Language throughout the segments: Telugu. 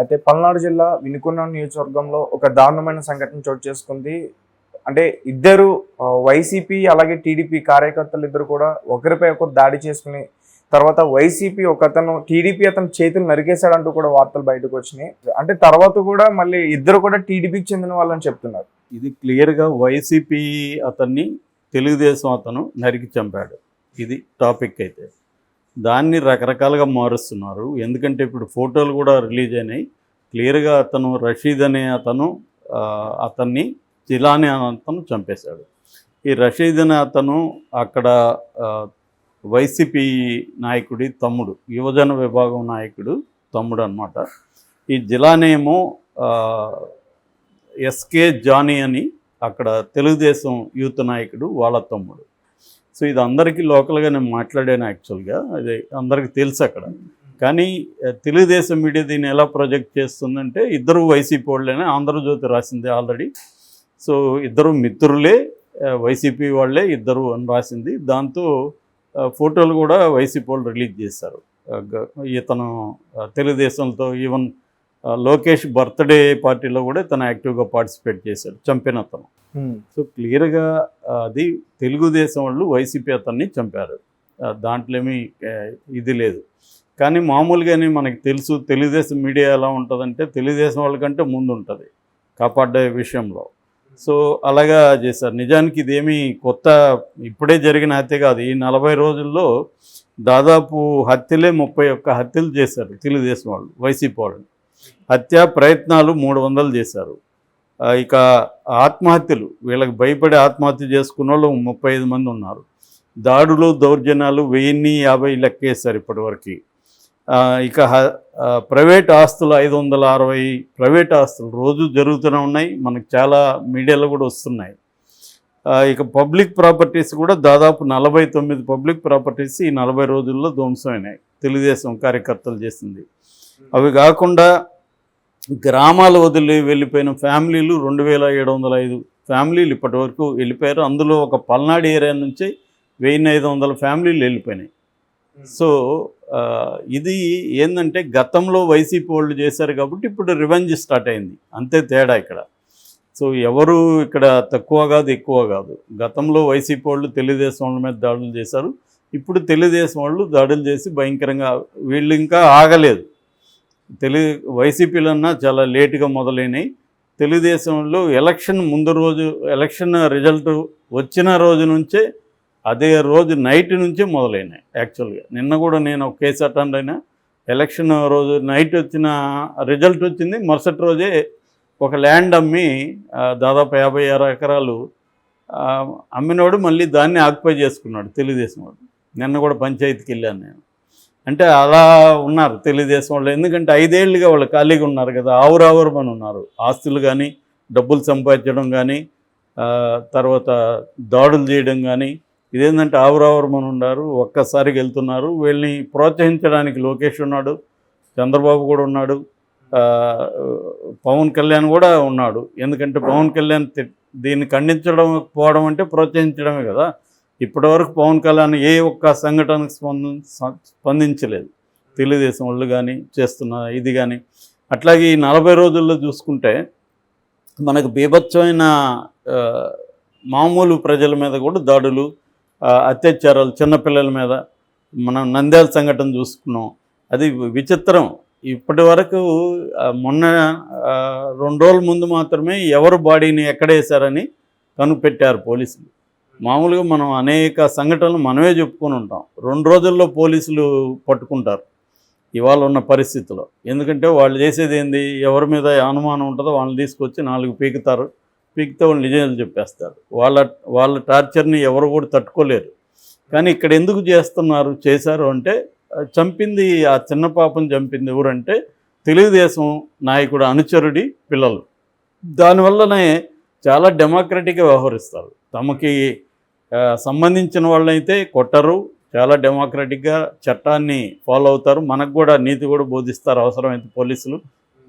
అయితే పల్నాడు జిల్లా వినుకొండ నియోజకవర్గంలో ఒక దారుణమైన సంఘటన చోటు చేసుకుంది. అంటే ఇద్దరు వైసీపీ అలాగే టీడీపీ కార్యకర్తలు ఇద్దరు కూడా ఒకరిపై ఒకరు దాడి చేసుకుని తర్వాత వైసీపీ ఒకతను టీడీపీ అతను చేతులు నరికేశాడంటూ కూడా వార్తలు బయటకు వచ్చినాయి. అంటే తర్వాత కూడా మళ్ళీ ఇద్దరు కూడా టీడీపీకి చెందిన వాళ్ళని చెప్తున్నారు. ఇది క్లియర్గా వైసీపీ అతన్ని తెలుగుదేశం అతను నరికి చంపాడు. ఇది టాపిక్ అయితే దాన్ని రకరకాలుగా మారుస్తున్నారు. ఎందుకంటే ఇప్పుడు ఫోటోలు కూడా రిలీజ్ అయినాయి. క్లియర్గా అతను రషీద్ అనే అతన్ని జిలానీ అతను చంపేశాడు. ఈ రషీద్ అనే అతను అక్కడ వైసీపీ నాయకుడి తమ్ముడు, యువజన విభాగం నాయకుడు తమ్ముడు అన్నమాట. ఈ జిలానీ ఏమో ఎస్కే జానీ అని అక్కడ తెలుగుదేశం యూత్ నాయకుడు వాళ్ళ తమ్ముడు. సో ఇది అందరికీ లోకల్గా నేను మాట్లాడాను. యాక్చువల్గా అది అందరికీ తెలుసు అక్కడ. కానీ తెలుగుదేశం మీడియా దీన్ని ఎలా ప్రొజెక్ట్ చేస్తుందంటే ఇద్దరు వైసీపీ వాళ్ళేనే ఆంధ్రజ్యోతి రాసింది ఆల్రెడీ. సో ఇద్దరు మిత్రులే, వైసీపీ వాళ్ళే ఇద్దరు అని రాసింది. దాంతో ఫోటోలు కూడా వైసీపీ వాళ్ళు రిలీజ్ చేశారు. ఇతను తెలుగుదేశంతో ఈవెన్ లోకేష్ బర్త్డే పార్టీలో కూడా తను యాక్టివ్గా పార్టిసిపేట్ చేశాడు చంపిన అతను. సో క్లియర్గా అది తెలుగుదేశం వాళ్ళు వైసీపీ అతన్ని చంపారు. దాంట్లో ఏమీ ఇది లేదు. కానీ మామూలుగానే మనకి తెలుసు తెలుగుదేశం మీడియా ఎలా ఉంటుందంటే తెలుగుదేశం వాళ్ళకంటే ముందు ఉంటుంది కాపాడే విషయంలో. సో అలాగా చేశారు. నిజానికి ఇదేమీ కొత్త ఇప్పుడే జరిగిన హత్య కాదు. ఈ 40 రోజుల్లో దాదాపు హత్యలే 31 హత్యలు చేశారు తెలుగుదేశం వాళ్ళు, వైసీపీ వాళ్ళు. హత్యా ప్రయత్నాలు 300 చేశారు. ఇక ఆత్మహత్యలు, వీళ్ళకి భయపడి ఆత్మహత్య చేసుకున్న వాళ్ళు 35 మంది ఉన్నారు. దాడులు దౌర్జన్యాలు 1050 లెక్కేశారు ఇప్పటివరకు. ఇక ప్రైవేట్ ఆస్తులు 560 ప్రైవేట్ ఆస్తులు రోజు జరుగుతూనే ఉన్నాయి. మనకు చాలా మీడియాలో కూడా వస్తున్నాయి. ఇక పబ్లిక్ ప్రాపర్టీస్ కూడా దాదాపు 49 పబ్లిక్ ప్రాపర్టీస్ ఈ 40 రోజుల్లో ధ్వంసమైనాయి తెలుగుదేశం కార్యకర్తలు చేసింది. అవి కాకుండా గ్రామాలు వదిలి వెళ్ళిపోయిన ఫ్యామిలీలు 2705 ఫ్యామిలీలు ఇప్పటి వరకు వెళ్ళిపోయారు. అందులో ఒక పల్నాడు ఏరియా నుంచి 1500 ఫ్యామిలీలు వెళ్ళిపోయినాయి. సో ఇది ఏంటంటే గతంలో వైసీపీ వాళ్ళు చేశారు కాబట్టి ఇప్పుడు రివెంజ్ స్టార్ట్ అయింది, అంతే తేడా ఇక్కడ. సో ఎవరు ఇక్కడ తక్కువ కాదు ఎక్కువ కాదు. గతంలో వైసీపీ వాళ్ళు తెలుగుదేశం వాళ్ళ మీద దాడులు చేశారు. ఇప్పుడు తెలుగుదేశం వాళ్ళు దాడులు చేసి భయంకరంగా వీళ్ళు ఇంకా ఆగలేదు. వైసీపీలన్నా చాలా లేటుగా మొదలైనవి. తెలుగుదేశంలో ఎలక్షన్ ముందు రోజు, ఎలక్షన్ రిజల్ట్ వచ్చిన రోజు నుంచే, అదే రోజు నైట్ నుంచే మొదలైనాయి. యాక్చువల్గా నిన్న కూడా నేను ఒక కేసు అటెండ్ అయినా. ఎలక్షన్ రోజు నైట్ వచ్చిన రిజల్ట్ వచ్చింది, మరుసటి రోజే ఒక ల్యాండ్ అమ్మి దాదాపు 56 ఎకరాలు అమ్మినోడు మళ్ళీ దాన్ని ఆక్యుపై చేసుకున్నాడు తెలుగుదేశం వాడు. నిన్న కూడా పంచాయతీకి వెళ్ళాను నేను. అంటే అలా ఉన్నారు తెలుగుదేశం వాళ్ళు. ఎందుకంటే 5 ఏళ్ళుగా వాళ్ళు ఖాళీగా ఉన్నారు కదా, ఆవురావురమని ఉన్నారు. ఆస్తులు కానీ డబ్బులు సంపాదించడం కానీ తర్వాత దాడులు చేయడం కానీ ఇదేంటంటే ఆవురావురమని ఉన్నారు. ఒక్కసారికి వెళ్తున్నారు. వీళ్ళని ప్రోత్సహించడానికి లోకేష్ ఉన్నాడు, చంద్రబాబు కూడా ఉన్నాడు, పవన్ కళ్యాణ్ కూడా ఉన్నాడు. ఎందుకంటే పవన్ కళ్యాణ్ దీన్ని ఖండించడం పోవడం అంటే ప్రోత్సహించడమే కదా. ఇప్పటివరకు పవన్ కళ్యాణ్ ఏ ఒక్క సంఘటనకు స్పందించలేదు తెలుగుదేశం వాళ్ళు కానీ చేస్తున్న ఇది కానీ. అట్లాగే ఈ 40 రోజుల్లో చూసుకుంటే మనకు బీభత్సమైన మామూలు ప్రజల మీద కూడా దాడులు, అత్యాచారాలు, చిన్నపిల్లల మీద మనం నంద్యాల సంఘటన చూసుకున్నాం. అది విచిత్రం. ఇప్పటి వరకు మొన్న 2 రోజుల ముందు మాత్రమే ఎవరు బాడీని ఎక్కడ వేశారని కనుపెట్టారు పోలీసులు. మామూలుగా మనం అనేక సంఘటనలు మనమే చెప్పుకొని ఉంటాం. 2 రోజుల్లో పోలీసులు పట్టుకుంటారు ఇవాళ ఉన్న పరిస్థితిలో. ఎందుకంటే వాళ్ళు చేసేది ఏంది, ఎవరి మీద అనుమానం ఉంటుందో వాళ్ళని తీసుకొచ్చి 4 పీకుతారు. పీకితే వాళ్ళు నిజాలు చెప్పేస్తారు. వాళ్ళ టార్చర్ని ఎవరు కూడా తట్టుకోలేరు. కానీ ఇక్కడ ఎందుకు చేశారు అంటే చంపింది, ఆ చిన్న పాపను చంపింది ఎవరంటే తెలుగుదేశం నాయకుడు అనుచరుడి పిల్లలు. దానివల్లనే చాలా డెమోక్రటిక్గా వ్యవహరిస్తారు. తమకి సంబంధించిన వాళ్ళైతే కొట్టరు, చాలా డెమోక్రటిక్గా చట్టాన్ని ఫాలో అవుతారు. మనకు కూడా నీతి కూడా బోధిస్తారు అవసరమైతే పోలీసులు.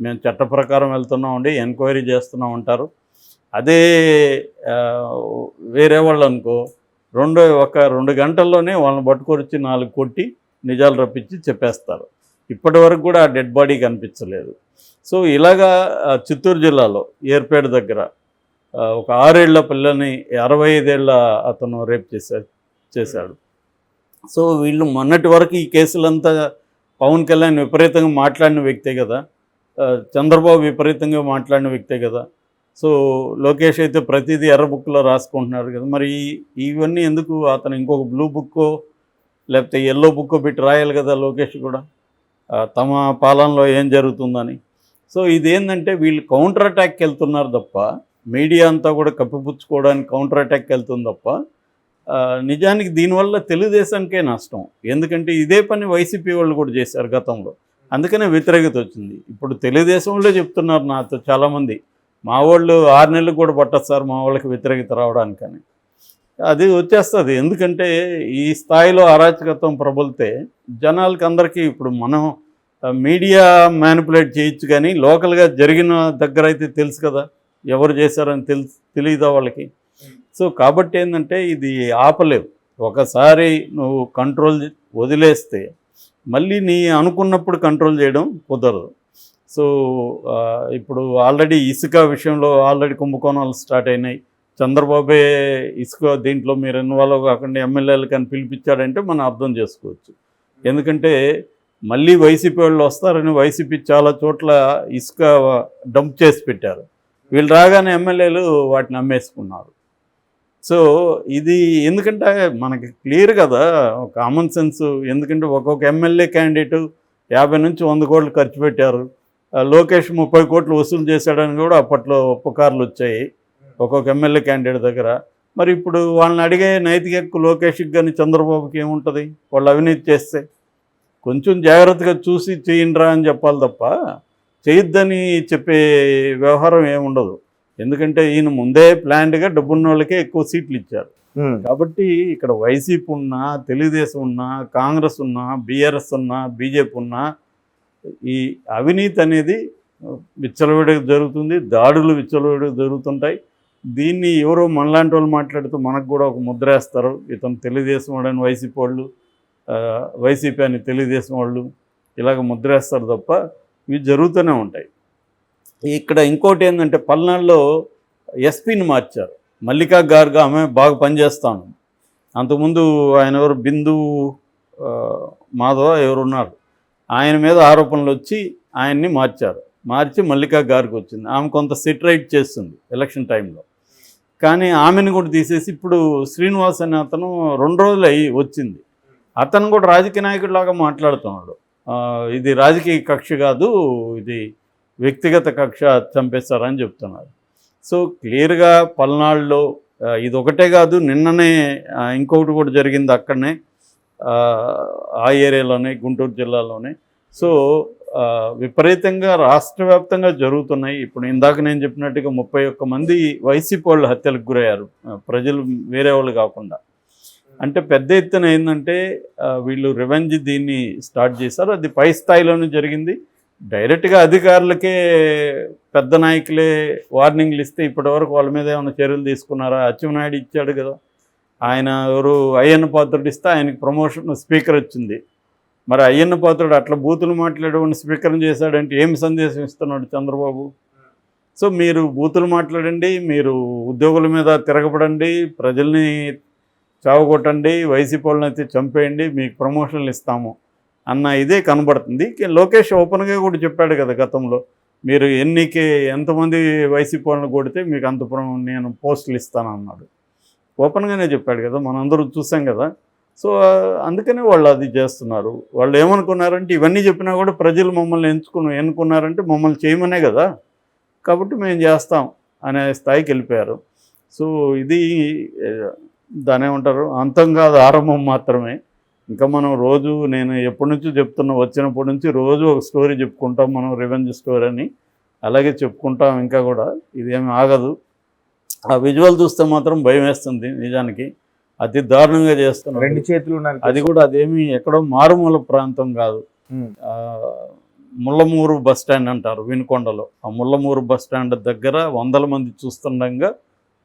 మేము చట్ట ప్రకారం వెళ్తున్నామండి, ఎంక్వైరీ చేస్తున్నాం అంటారు. అదే వేరే వాళ్ళు అనుకో 2 గంటల్లోనే వాళ్ళని పట్టుకొచ్చి 4 కొట్టి నిజాలు రప్పించి చెప్పేస్తారు. ఇప్పటి వరకు కూడా ఆ డెడ్ బాడీ కనిపించలేదు. సో ఇలాగా చిత్తూరు జిల్లాలో ఏర్పేట దగ్గర ఒక 6 ఏళ్ల పిల్లని 65 ఏళ్ల అతను రేప్ చేశాడు. సో వీళ్ళు మొన్నటి వరకు ఈ కేసులంతా పవన్ కళ్యాణ్ విపరీతంగా మాట్లాడిన వ్యక్తే కదా, చంద్రబాబు విపరీతంగా మాట్లాడిన వ్యక్తే కదా. సో లోకేష్ అయితే ప్రతిదీ ఎర్ర బుక్లో రాసుకుంటున్నాడు కదా. మరి ఇవన్నీ ఎందుకు అతను ఇంకొక బ్లూ బుక్కో లేకపోతే ఎల్లో బుక్కో పెట్టి రాయాలి కదా లోకేష్ కూడా, తమ పాలనలో ఏం జరుగుతుందని. సో ఇదేంటంటే వీళ్ళు కౌంటర్ అటాక్కి వెళ్తున్నారు తప్ప, మీడియా అంతా కూడా కప్పిపుచ్చుకోవడానికి కౌంటర్ అటాక్కి వెళ్తుంది తప్ప నిజానికి దీనివల్ల తెలుగుదేశానికే నష్టం. ఎందుకంటే ఇదే పని వైసీపీ వాళ్ళు కూడా చేశారు గతంలో, అందుకనే వ్యతిరేకత వచ్చింది. ఇప్పుడు తెలుగుదేశంలో చెప్తున్నారు నాతో చాలామంది, మా వాళ్ళు 6 నెలలు కూడా పట్టదు సార్ మా వాళ్ళకి వ్యతిరేకత రావడానికని. అది వచ్చేస్తుంది. ఎందుకంటే ఈ స్థాయిలో అరాచకత్వం ప్రబలితే జనాలకి అందరికీ, ఇప్పుడు మనం మీడియా మ్యానిపులేట్ చేయొచ్చు కానీ లోకల్గా జరిగిన దగ్గర అయితే తెలుసు కదా ఎవరు చేశారని తెలియదా వాళ్ళకి. సో కాబట్టి ఏంటంటే ఇది ఆపలేవు. ఒకసారి నువ్వు కంట్రోల్ వదిలేస్తే మళ్ళీ నీ అనుకున్నప్పుడు కంట్రోల్ చేయడం కుదరదు. సో ఇప్పుడు ఆల్రెడీ ఇసుక విషయంలో ఆల్రెడీ కుంభకోణాలు స్టార్ట్ అయినాయి. చంద్రబాబే ఇసుక దీంట్లో మీరు ఇన్వాల్వ్ కాకుండా ఎమ్మెల్యేలు కానీ పిలిపించాడంటే మనం అర్థం చేసుకోవచ్చు. ఎందుకంటే మళ్ళీ వైసీపీ వాళ్ళు వస్తారని వైసీపీ చాలా చోట్ల ఇసుక డంప్ చేసి పెట్టారు. వీళ్ళు రాగానే ఎమ్మెల్యేలు వాటిని అమ్మేసుకున్నారు. సో ఇది ఎందుకంటే మనకి క్లియర్ కదా కామన్ సెన్స్. ఎందుకంటే ఒక్కొక్క ఎమ్మెల్యే క్యాండిడేటు 50 నుంచి 100 కోట్లు ఖర్చు పెట్టారు. లోకేష్ 30 కోట్లు వసూలు చేశాడని కూడా అప్పట్లో పుకార్లు వచ్చాయి ఒక్కొక్క ఎమ్మెల్యే క్యాండిడేట్ దగ్గర. మరి ఇప్పుడు వాళ్ళని అడిగే నైతిక హక్కు లోకేష్కి కానీ చంద్రబాబుకి ఏముంటుంది? వాళ్ళు అవినీతి చేస్తే కొంచెం జాగ్రత్తగా చూసి చేయండిరా అని చెప్పాలి తప్ప చేయొద్దని చెప్పే వ్యవహారం ఏముండదు. ఎందుకంటే ఈయన ముందే ప్లాన్డ్గా డబ్బున్న వాళ్ళకే ఎక్కువ సీట్లు ఇచ్చారు. కాబట్టి ఇక్కడ వైసీపీ ఉన్నా, తెలుగుదేశం ఉన్నా, కాంగ్రెస్ ఉన్నా, బీఆర్ఎస్ ఉన్నా, బీజేపీ ఉన్నా ఈ అవినీతి అనేది విచ్చలవిడిగా జరుగుతుంది. దాడులు విచ్చలవిడిగా జరుగుతుంటాయి. దీన్ని ఎవరో మనలాంటి వాళ్ళు మాట్లాడుతూ మనకు కూడా ఒక ముద్ర వేస్తారు, ఇతను తెలుగుదేశం వాడని వైసీపీ వాళ్ళు, వైసీపీ అని తెలుగుదేశం వాళ్ళు ఇలాగ ముద్ర వేస్తారు తప్ప ఇవి జరుగుతూనే ఉంటాయి. ఇక్కడ ఇంకోటి ఏంటంటే పల్నాడులో ఎస్పీని మార్చారు. మల్లికా గార్గ్ ఆమె బాగా పనిచేస్తాను. అంతకుముందు ఆయన ఎవరు బిందు మాధవ ఎవరున్నారు, ఆయన మీద ఆరోపణలు వచ్చి ఆయన్ని మార్చారు. మార్చి మల్లికా గార్గ్ వచ్చింది. ఆమె కొంత సెటరైట్ చేస్తుంది ఎలక్షన్ టైంలో. కానీ ఆమెను కూడా తీసేసి ఇప్పుడు శ్రీనివాస్ అనే అతను 2 రోజులు వచ్చింది. అతను కూడా రాజకీయ నాయకుడిలాగా మాట్లాడుతున్నాడు. ఇది రాజకీయ కక్ష కాదు, ఇది వ్యక్తిగత కక్ష చంపేస్తారని చెప్తున్నారు. సో క్లియర్గా పల్నాడులో ఇది ఒకటే కాదు, నిన్ననే ఇంకొకటి కూడా జరిగింది అక్కడనే, ఆ ఏరియాలోనే, గుంటూరు జిల్లాలోనే. సో విపరీతంగా రాష్ట్ర వ్యాప్తంగా జరుగుతున్నాయి. ఇప్పుడు ఇందాక నేను చెప్పినట్టుగా 31 మంది వైసీపీ వాళ్ళు హత్యలకు గురయ్యారు, ప్రజలు వేరే వాళ్ళు కాకుండా. అంటే పెద్ద ఎత్తున ఏంటంటే వీళ్ళు రివెంజ్ దీన్ని స్టార్ట్ చేశారు. అది పై స్థాయిలోనే జరిగింది. డైరెక్ట్గా అధికారులకే పెద్ద నాయకులే వార్నింగ్లు ఇస్తే ఇప్పటివరకు వాళ్ళ మీద ఏమైనా చర్యలు తీసుకున్నారా? అచ్చెన్నాయుడు ఇచ్చాడు కదా, ఆయన ఎవరు అయ్యన్న పాత్రుడు ఇస్తే ఆయనకి ప్రమోషన్ స్పీకర్ వచ్చింది. మరి అయ్యన్న పాత్రుడు అట్లా బూతులు మాట్లాడేవాడిని స్పీకర్ని చేశాడంటే ఏమి సందేశం ఇస్తున్నాడు చంద్రబాబు? సో మీరు బూతులు మాట్లాడండి, మీరు ఉద్యోగుల మీద తిరగబడండి, ప్రజల్ని చావగొట్టండి, వైసీపీ వాళ్ళని అయితే చంపేయండి, మీకు ప్రమోషన్లు ఇస్తాము అన్న ఇదే కనబడుతుంది. లోకేష్ ఓపెన్గా కూడా చెప్పాడు కదా గతంలో, మీరు ఎంతమంది వైసీపీ వాళ్ళని కొడితే మీకు అంత నేను పోస్టులు ఇస్తాను అన్నాడు. ఓపెన్గానే చెప్పాడు కదా, మనందరూ చూసాం కదా. సో అందుకనే వాళ్ళు అది చేస్తున్నారు. వాళ్ళు ఏమనుకున్నారంటే ఇవన్నీ చెప్పినా కూడా ప్రజలు మమ్మల్ని ఎన్నుకున్నారంటే మమ్మల్ని చేయమనే కదా, కాబట్టి మేము చేస్తాం అనే స్థాయికి వెళ్ళిపోయారు. సో ఇది దాని ఏమంటారు, అంతం కాదు, ఆరంభం మాత్రమే. ఇంకా మనం రోజు, నేను ఎప్పటి నుంచో చెప్తున్నా, వచ్చినప్పటి నుంచి రోజు ఒక స్టోరీ చెప్పుకుంటాం మనం, రివెంజ్ స్టోరీ అని. అలాగే చెప్పుకుంటాం ఇంకా కూడా, ఇదేమి ఆగదు. ఆ విజువల్ చూస్తే మాత్రం భయం వేస్తుంది నిజానికి. అతి దారుణంగా చేస్తున్నాం. 2 చేతులు అది కూడా అదేమి ఎక్కడో మారుమూల ప్రాంతం కాదు. ముళ్ళమూరు బస్ స్టాండ్ అంటారు వినుకొండలో. ఆ ముళ్ళమూరు బస్ స్టాండ్ దగ్గర 100 మంది చూస్తుండగా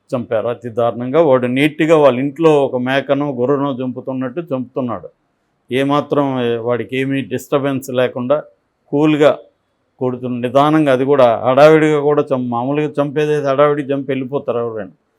చంపారు అతి దారుణంగా. వాడు నీట్గా వాళ్ళ ఇంట్లో ఒక మేకనో గొర్రెనో చంపుతున్నట్టు చంపుతున్నాడు. ఏమాత్రం వాడికి ఏమీ డిస్టర్బెన్స్ లేకుండా కూల్గా కొడుతున్న నిదానంగా, అది కూడా హడావిడిగా కూడా మామూలుగా చంపేది హడావిడి చంపి వెళ్ళిపోతారు ఎవరైనా.